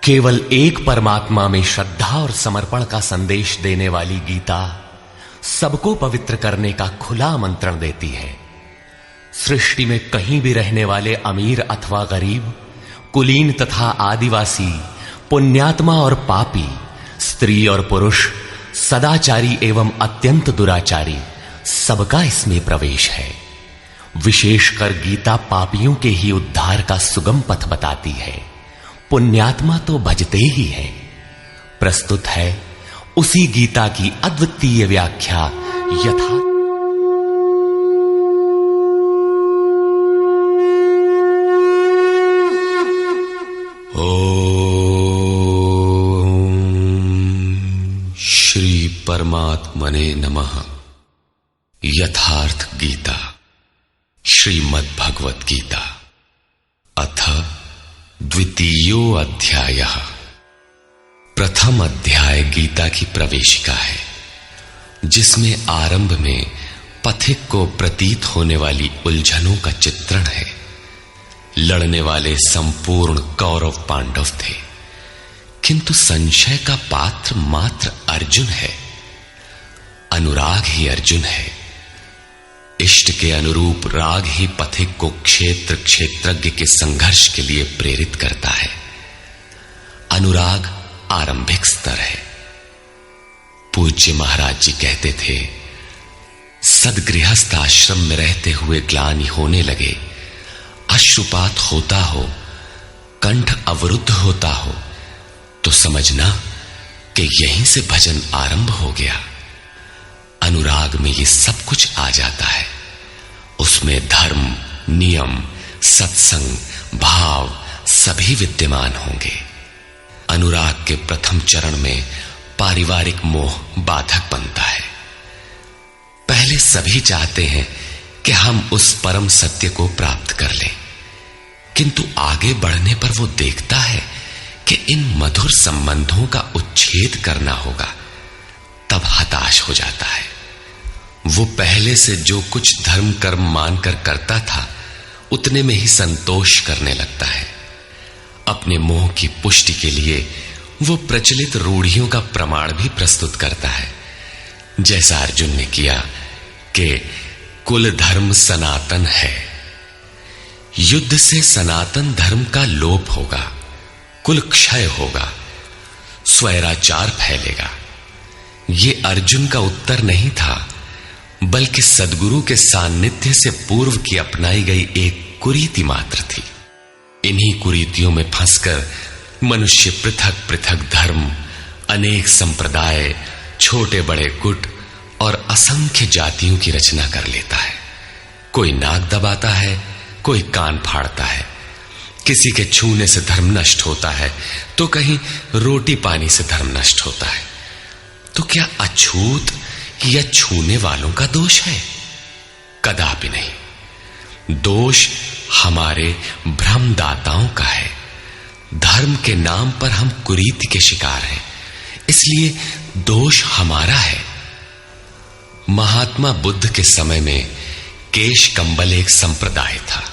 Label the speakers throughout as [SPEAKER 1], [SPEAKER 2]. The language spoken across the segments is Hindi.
[SPEAKER 1] केवल एक परमात्मा में श्रद्धा और समर्पण का संदेश देने वाली गीता सबको पवित्र करने का खुला आमंत्रण देती है। सृष्टि में कहीं भी रहने वाले अमीर अथवा गरीब, कुलीन तथा आदिवासी, पुण्यात्मा और पापी, स्त्री और पुरुष, सदाचारी एवं अत्यंत दुराचारी, सबका इसमें प्रवेश है। विशेषकर गीता पापियों के ही उद्धार का सुगम पथ बताती है। पुण्यात्मा तो भजते ही हैं। प्रस्तुत है उसी गीता की अद्वितीय व्याख्या यथा
[SPEAKER 2] श्री परमात्मने नमः। यथार्थ गीता श्रीमद् भगवत गीता अथ द्वितीयो अध्यायः। प्रथम अध्याय गीता की प्रवेशिका है, जिसमें आरंभ में पथिक को प्रतीत होने वाली उलझनों का चित्रण है। लड़ने वाले संपूर्ण कौरव पांडव थे, किंतु संशय का पात्र मात्र अर्जुन है। अनुराग ही अर्जुन है। इष्ट के अनुरूप राग ही पथिक को क्षेत्र क्षेत्रज्ञ के संघर्ष के लिए प्रेरित करता है। अनुराग आरंभिक स्तर है। पूज्य महाराज जी कहते थे, सदगृहस्थ आश्रम में रहते हुए ग्लानि होने लगे, अश्रुपात होता हो, कंठ अवरुद्ध होता हो, तो समझना कि यहीं से भजन आरंभ हो गया। अनुराग में ये सब कुछ आ जाता है। उसमें धर्म, नियम, सत्संग, भाव सभी विद्यमान होंगे। अनुराग के प्रथम चरण में पारिवारिक मोह बाधक बनता है। पहले सभी चाहते हैं कि हम उस परम सत्य को प्राप्त कर लें, किंतु आगे बढ़ने पर वो देखता है कि इन मधुर संबंधों का उच्छेद करना होगा। तब हताश हो जाता है। वो पहले से जो कुछ धर्म कर्म मानकर करता था, उतने में ही संतोष करने लगता है। अपने मोह की पुष्टि के लिए वो प्रचलित रूढ़ियों का प्रमाण भी प्रस्तुत करता है, जैसा अर्जुन ने किया कि कुल धर्म सनातन है। युद्ध से सनातन धर्म का लोप होगा, कुल क्षय होगा, स्वैराचार फैलेगा। ये अर्जुन का उत्तर नहीं था, बल्कि सद्गुरु के सान्निध्य से पूर्व की अपनाई गई एक कुरीति मात्र थी। इन्हीं कुरीतियों में फंसकर मनुष्य पृथक पृथक धर्म, अनेक संप्रदाय, छोटे बड़े गुट और असंख्य जातियों की रचना कर लेता है। कोई नाक दबाता है, कोई कान फाड़ता है। किसी के छूने से धर्म नष्ट होता है, तो कहीं रोटी पानी से धर्म नष्ट होता है। तो क्या अछूत या छूने वालों का दोष है? कदापि नहीं। दोष हमारे भ्रमदाताओं का है। धर्म के नाम पर हम कुरीति के शिकार हैं, इसलिए दोष हमारा है। महात्मा बुद्ध के समय में केश कंबल एक संप्रदाय था,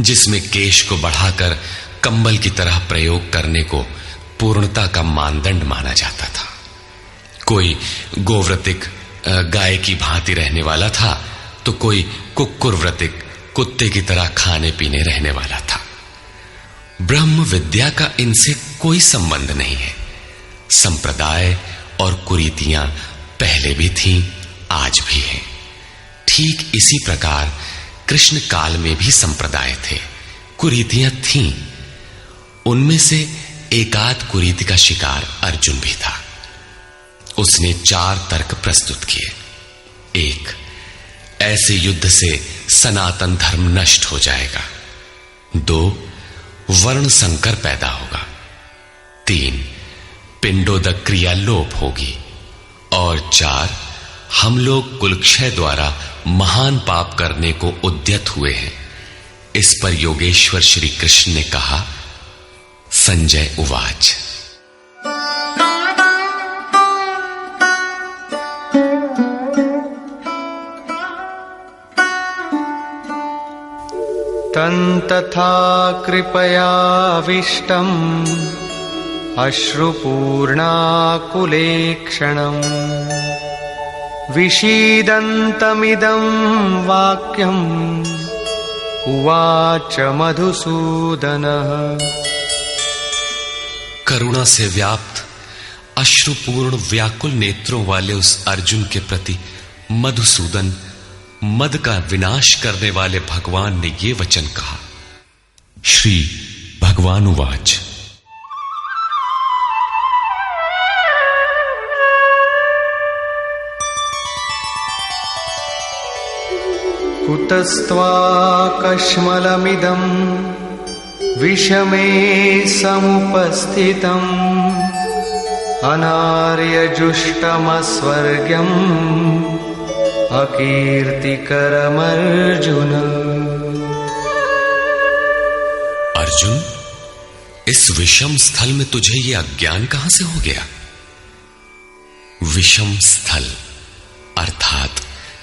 [SPEAKER 2] जिसमें केश को बढ़ाकर कंबल की तरह प्रयोग करने को पूर्णता का मानदंड माना जाता था। कोई गोव्रतिक गाय की भांति रहने वाला था, तो कोई कुक्कुरव्रतिक कुत्ते की तरह खाने पीने रहने वाला था। ब्रह्म विद्या का इनसे कोई संबंध नहीं है। संप्रदाय और कुरीतियां पहले भी थीं, आज भी हैं। ठीक इसी प्रकार कृष्ण काल में भी संप्रदाय थे, कुरीतियां थीं। उनमें से एकाध कुरीति का शिकार अर्जुन भी था। उसने 4 तर्क प्रस्तुत किए। 1, ऐसे युद्ध से सनातन धर्म नष्ट हो जाएगा। 2, वर्ण संकर पैदा होगा। 3, पिंडोदक क्रिया लोप होगी। और 4, हम लोग कुलक्षय द्वारा महान पाप करने को उद्यत हुए हैं। इस पर योगेश्वर श्री कृष्ण ने कहा, संजय उवाच।
[SPEAKER 3] तंतथा कृपयाविष्टम् अश्रुपूर्णाकुलेक्षणम् विषीदन्तमिदं वाक्यम् उवाच मधुसूदनः।
[SPEAKER 2] करुणा से व्याप्त अश्रुपूर्ण व्याकुल नेत्रों वाले उस अर्जुन के प्रति मधुसूदन, मद का विनाश करने वाले भगवान ने ये वचन कहा। श्री भगवान उवाच।
[SPEAKER 3] कुतस्त्वाकश्मलमिदं विषमे समुपस्थितम् अनार्यजुष्टमस्वर्ग्यम् अकीर्तिकरमर्जुन।
[SPEAKER 2] अर्जुन, इस विषम स्थल में तुझे ये अज्ञान कहां से हो गया? विषम स्थल अर्थात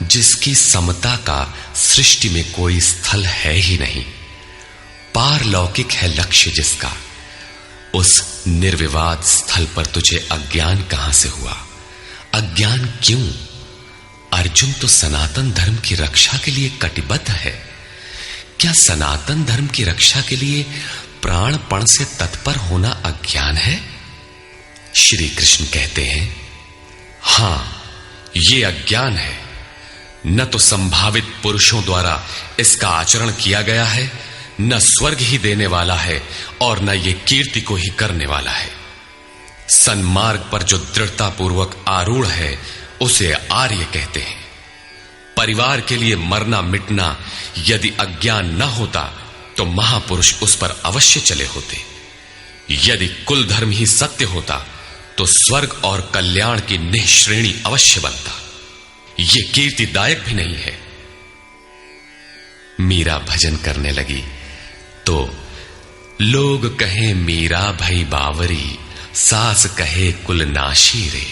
[SPEAKER 2] जिसकी समता का सृष्टि में कोई स्थल है ही नहीं, पारलौकिक है लक्ष्य जिसका, उस निर्विवाद स्थल पर तुझे अज्ञान कहां से हुआ? अज्ञान क्यों? अर्जुन तो सनातन धर्म की रक्षा के लिए कटिबद्ध है। क्या सनातन धर्म की रक्षा के लिए प्राणपण से तत्पर होना अज्ञान है? श्री कृष्ण कहते हैं, हां, ये अज्ञान है। न तो संभावित पुरुषों द्वारा इसका आचरण किया गया है, न स्वर्ग ही देने वाला है और न ये कीर्ति को ही करने वाला है। सन्मार्ग पर जो दृढ़ता पूर्वक आरूढ़ है उसे आर्य कहते हैं। परिवार के लिए मरना मिटना यदि अज्ञान न होता तो महापुरुष उस पर अवश्य चले होते। यदि कुल धर्म ही सत्य होता तो स्वर्ग और कल्याण की निःश्रेणी अवश्य बनता। ये कीर्तिदायक भी नहीं है। मीरा भजन करने लगी तो लोग कहें मीरा भई बावरी, सास कहे कुल नाशी रे।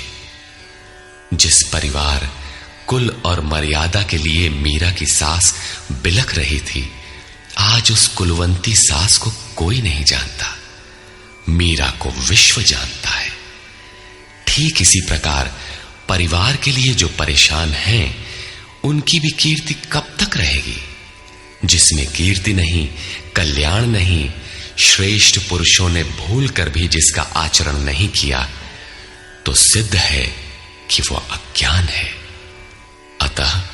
[SPEAKER 2] जिस परिवार, कुल और मर्यादा के लिए मीरा की सास बिलख रही थी, आज उस कुलवंती सास को कोई नहीं जानता। मीरा को विश्व जानता है। ठीक इसी प्रकार परिवार के लिए जो परेशान हैं, उनकी भी कीर्ति कब तक रहेगी? जिसमें कीर्ति नहीं, कल्याण नहीं, श्रेष्ठ पुरुषों ने भूल कर भी जिसका आचरण नहीं किया, तो सिद्ध है कि वो अज्ञान है। अतः